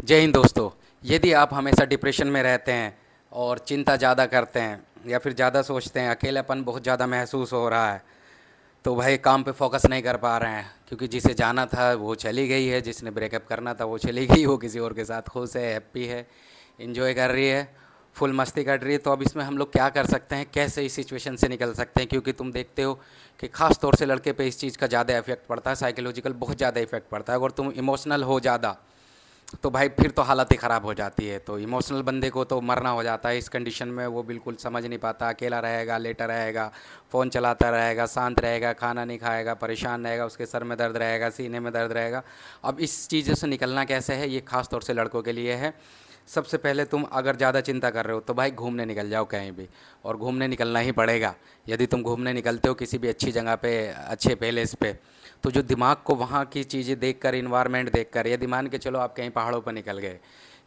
जय हिंद दोस्तों। यदि आप हमेशा डिप्रेशन में रहते हैं और चिंता ज़्यादा करते हैं या फिर ज़्यादा सोचते हैं, अकेलापन बहुत ज़्यादा महसूस हो रहा है, तो भाई काम पे फोकस नहीं कर पा रहे हैं, क्योंकि जिसे जाना था वो चली गई है, जिसने ब्रेकअप करना था वो चली गई, वो किसी और के साथ खुश है, हैप्पी है, इंजॉय कर रही है, फुल मस्ती कर रही है। तो अब इसमें हम लोग क्या कर सकते हैं, कैसे इस सिचुएशन से निकल सकते हैं? क्योंकि तुम देखते हो कि ख़ास तौर से लड़के पे इस चीज़ का ज़्यादा इफेक्ट पड़ता है, साइकोलॉजिकल बहुत ज़्यादा इफेक्ट पड़ता है। अगर तुम इमोशनल हो ज़्यादा तो भाई फिर तो हालत ही ख़राब हो जाती है। तो इमोशनल बंदे को तो मरना हो जाता है इस कंडीशन में। वो बिल्कुल समझ नहीं पाता, अकेला रहेगा, लेटा रहेगा, फ़ोन चलाता रहेगा, शांत रहेगा, खाना नहीं खाएगा, परेशान रहेगा, उसके सर में दर्द रहेगा, सीने में दर्द रहेगा। अब इस चीज़ों से निकलना कैसे है, ये ख़ास तौर से लड़कों के लिए है। सबसे पहले तुम अगर ज़्यादा चिंता कर रहे हो तो भाई घूमने निकल जाओ कहीं भी, और घूमने निकलना ही पड़ेगा। यदि तुम घूमने निकलते हो किसी भी अच्छी जगह पे, अच्छे प्लेस पे, तो जो दिमाग को वहाँ की चीज़ें देखकर, इन्वायरमेंट देखकर, यदि मान के चलो आप कहीं पहाड़ों पर निकल गए,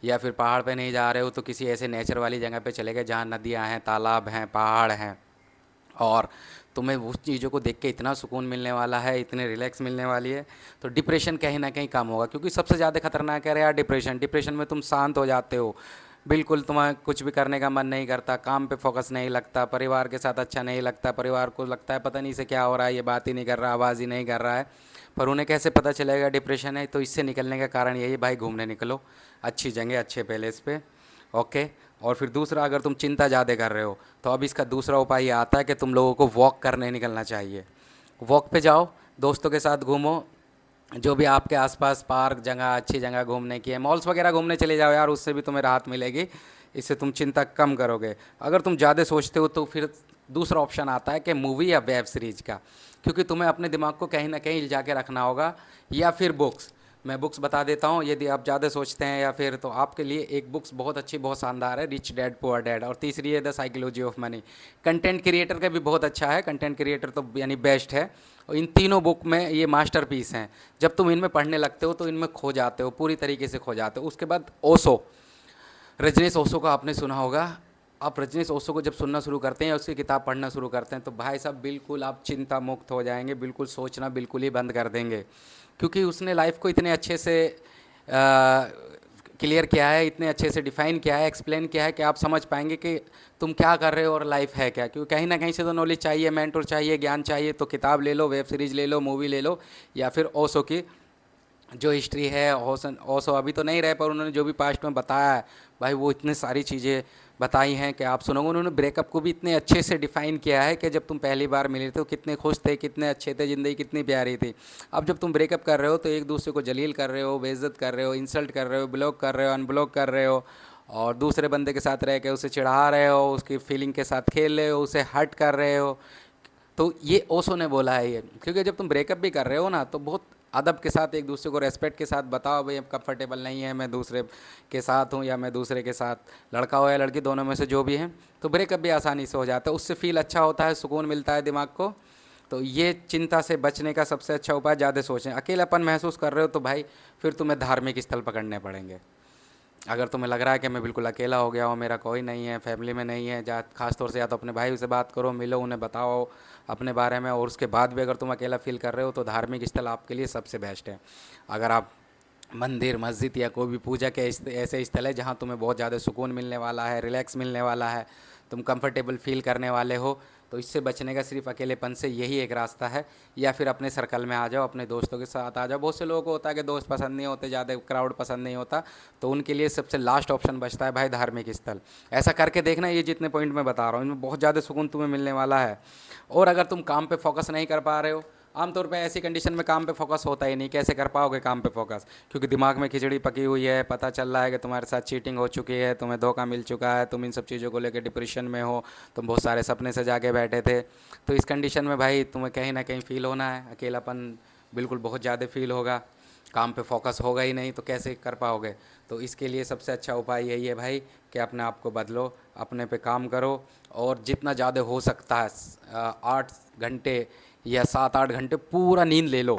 या फिर पहाड़ पे नहीं जा रहे हो तो किसी ऐसे नेचर वाली जगह पे चले गए जहाँ नदियाँ हैं, तालाब हैं, पहाड़ हैं, और तुम्हें उस चीज़ों को देख के इतना सुकून मिलने वाला है, इतने रिलैक्स मिलने वाली है, तो डिप्रेशन कहीं ना कहीं कम होगा। क्योंकि सबसे ज़्यादा खतरनाक है यार डिप्रेशन। डिप्रेशन में तुम शांत हो जाते हो, बिल्कुल तुम्हें कुछ भी करने का मन नहीं करता, काम पे फोकस नहीं लगता, परिवार के साथ अच्छा नहीं लगता, परिवार को लगता है पता नहीं से क्या हो रहा है, ये बात ही नहीं कर रहा, आवाज़ ही नहीं कर रहा है। पर उन्हें कैसे पता चलेगा डिप्रेशन है? तो इससे निकलने का कारण यही, भाई घूमने निकलो अच्छी जगह, अच्छे पैलेस पे। ओके। और फिर दूसरा, अगर तुम चिंता ज़्यादा कर रहे हो तो अब इसका दूसरा उपाय ये आता है कि तुम लोगों को वॉक करने निकलना चाहिए। वॉक पे जाओ, दोस्तों के साथ घूमो, जो भी आपके आसपास पार्क, जगह, अच्छी जगह घूमने की है, मॉल्स वगैरह घूमने चले जाओ यार, उससे भी तुम्हें राहत मिलेगी। इससे तुम चिंता कम करोगे। अगर तुम ज़्यादा सोचते हो तो फिर दूसरा ऑप्शन आता है कि मूवी या वेब सीरीज़ का, क्योंकि तुम्हें अपने दिमाग को कहीं ना कहीं इल्जा के रखना होगा। या फिर बुक्स, मैं बुक्स बता देता हूँ यदि आप ज़्यादा सोचते हैं, या फिर तो आपके लिए एक बुक्स बहुत अच्छी, बहुत शानदार है, रिच डैड पुअर डैड, और तीसरी है the psychology of money. Content creator का भी बहुत अच्छा है, कंटेंट क्रिएटर तो यानी बेस्ट है। और इन तीनों बुक में ये मास्टरपीस हैं। जब तुम इनमें पढ़ने लगते हो तो इनमें खो जाते हो, पूरी तरीके से खो जाते हो। उसके बाद ओशो, रजनीश ओशो का आपने सुना होगा। आप रजनीश ओशो को जब सुनना शुरू करते हैं या उसकी किताब पढ़ना शुरू करते हैं तो भाई साहब बिल्कुल आप चिंता मुक्त हो जाएंगे, बिल्कुल सोचना बिल्कुल ही बंद कर देंगे। क्योंकि उसने लाइफ को इतने अच्छे से क्लियर किया है, इतने अच्छे से डिफाइन किया है, एक्सप्लेन किया है कि आप समझ पाएंगे कि तुम क्या कर रहे हो और लाइफ है क्या। क्योंकि कहीं ना कहीं से तो नॉलेज चाहिए, मेंटोर चाहिए, ज्ञान चाहिए। तो किताब ले लो, वेब सीरीज़ ले लो, मूवी ले लो, या फिर ओशो की जो हिस्ट्री है। ओसन ओशो अभी तो नहीं रहे, पर उन्होंने जो भी पास्ट में बताया है भाई, वो इतनी सारी चीज़ें बताई हैं कि आप सुनोगे। उन्होंने ब्रेकअप को भी इतने अच्छे से डिफ़ाइन किया है कि जब तुम पहली बार मिले थे तो कितने खुश थे, कितने अच्छे थे, ज़िंदगी कितनी प्यारी थी। अब जब तुम ब्रेकअप कर रहे हो तो एक दूसरे को जलील कर रहे हो, बेइज्जत कर रहे हो, इंसल्ट कर रहे हो, ब्लॉक कर रहे हो, अनब्लॉक कर रहे हो, और दूसरे बंदे के साथ रह के उसे चिढ़ा रहे हो, उसकी फीलिंग के साथ खेल रहे हो, उसे हर्ट कर रहे हो। तो ये ओशो ने बोला है ये। क्योंकि जब तुम ब्रेकअप भी कर रहे हो ना तो बहुत अदब के साथ, एक दूसरे को रेस्पेक्ट के साथ बताओ, भाई अब कंफर्टेबल नहीं है, मैं दूसरे के साथ हूँ या मैं दूसरे के साथ, लड़का हो या लड़की, दोनों में से जो भी है, तो ब्रेकअप भी आसानी से हो जाता है। उससे फील अच्छा होता है, सुकून मिलता है दिमाग को। तो ये चिंता से बचने का सबसे अच्छा उपाय, ज़्यादा सोचें। अकेलापन महसूस कर रहे हो तो भाई फिर तुम्हें धार्मिक स्थल पकड़ने पड़ेंगे। अगर तुम्हें लग रहा है कि मैं बिल्कुल अकेला हो गया हूँ, मेरा कोई नहीं है, फैमिली में नहीं है, जा खास तौर से या तो अपने भाई से बात करो, मिलो, उन्हें बताओ अपने बारे में, और उसके बाद भी अगर तुम अकेला फील कर रहे हो तो धार्मिक स्थल आपके लिए सबसे बेस्ट है। अगर आप मंदिर, मस्जिद या कोई भी पूजा के ऐसे स्थल है जहाँ तुम्हें बहुत ज़्यादा सुकून मिलने वाला है, रिलैक्स मिलने वाला है, तुम कंफर्टेबल फील करने वाले हो, तो इससे बचने का सिर्फ अकेलेपन से यही एक रास्ता है। या फिर अपने सर्कल में आ जाओ, अपने दोस्तों के साथ आ जाओ। बहुत से लोगों को होता है कि दोस्त पसंद नहीं होते, ज़्यादा क्राउड पसंद नहीं होता, तो उनके लिए सबसे लास्ट ऑप्शन बचता है भाई धार्मिक स्थल। ऐसा करके देखना, ये जितने पॉइंट मैं बता रहा हूँ इनमें बहुत ज़्यादा सुकून तुम्हें मिलने वाला है। और अगर तुम काम पे फोकस नहीं कर पा रहे हो, आमतौर पे ऐसी कंडीशन में काम पे फोकस होता ही नहीं, कैसे कर पाओगे काम पे फोकस? क्योंकि दिमाग में खिचड़ी पकी हुई है, पता चल रहा है कि तुम्हारे साथ चीटिंग हो चुकी है, तुम्हें धोखा मिल चुका है, तुम इन सब चीज़ों को लेकर डिप्रेशन में हो, तुम बहुत सारे सपने सजा के बैठे थे। तो इस कंडीशन में भाई तुम्हें कहीं ना कहीं फ़ील होना है, अकेलापन बिल्कुल बहुत ज़्यादा फील होगा, काम पे फोकस होगा ही नहीं, तो कैसे कर पाओगे? तो इसके लिए सबसे अच्छा उपाय यही है भाई कि अपने आप को बदलो, अपने पे काम करो, और जितना ज़्यादा हो सकता है 8 घंटे या 7-8 घंटे पूरा नींद ले लो।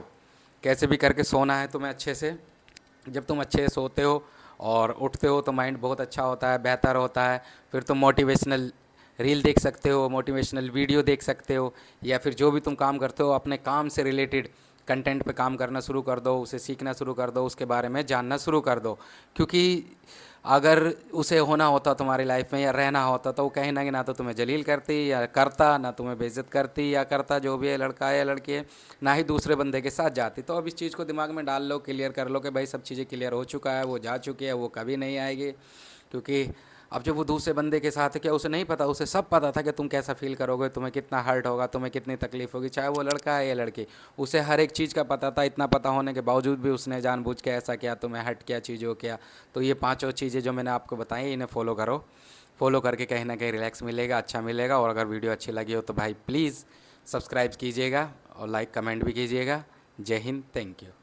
कैसे भी करके सोना है तुम्हें अच्छे से। जब तुम अच्छे से सोते हो और उठते हो तो माइंड बहुत अच्छा होता है, बेहतर होता है। फिर तुम मोटिवेशनल रील देख सकते हो, मोटिवेशनल वीडियो देख सकते हो, या फिर जो भी तुम काम करते हो अपने काम से रिलेटेड कंटेंट पे काम करना शुरू कर दो, उसे सीखना शुरू कर दो, उसके बारे में जानना शुरू कर दो। क्योंकि अगर उसे होना होता तुम्हारी लाइफ में या रहना होता तो वो कहीं ना तो तुम्हें जलील करती या करता, ना तुम्हें बेइज्जत करती या करता, जो भी है लड़का है या लड़की है, ना ही दूसरे बंदे के साथ जाती। तो अब इस चीज़ को दिमाग में डाल लो, क्लियर कर लो कि भाई सब चीज़ें क्लियर हो चुका है, वो जा चुकी है, वो कभी नहीं आएगी। क्योंकि अब जब वो दूसरे बंदे के साथ है, क्या उसे नहीं पता? उसे सब पता था कि तुम कैसा फील करोगे, तुम्हें कितना हर्ट होगा, तुम्हें कितनी तकलीफ होगी, चाहे वो लड़का है या लड़की। उसे हर एक चीज़ का पता था। इतना पता होने के बावजूद भी उसने जानबूझ के ऐसा किया, तुम्हें हर्ट किया, चीज़ों किया। तो ये पांचों चीज़ें जो मैंने आपको बताई, इन्हें फॉलो करो। फॉलो करके कहीं ना कहीं रिलैक्स मिलेगा, अच्छा मिलेगा। और अगर वीडियो अच्छी लगी हो तो भाई प्लीज़ सब्सक्राइब कीजिएगा और लाइक कमेंट भी कीजिएगा। जय हिंद, थैंक यू।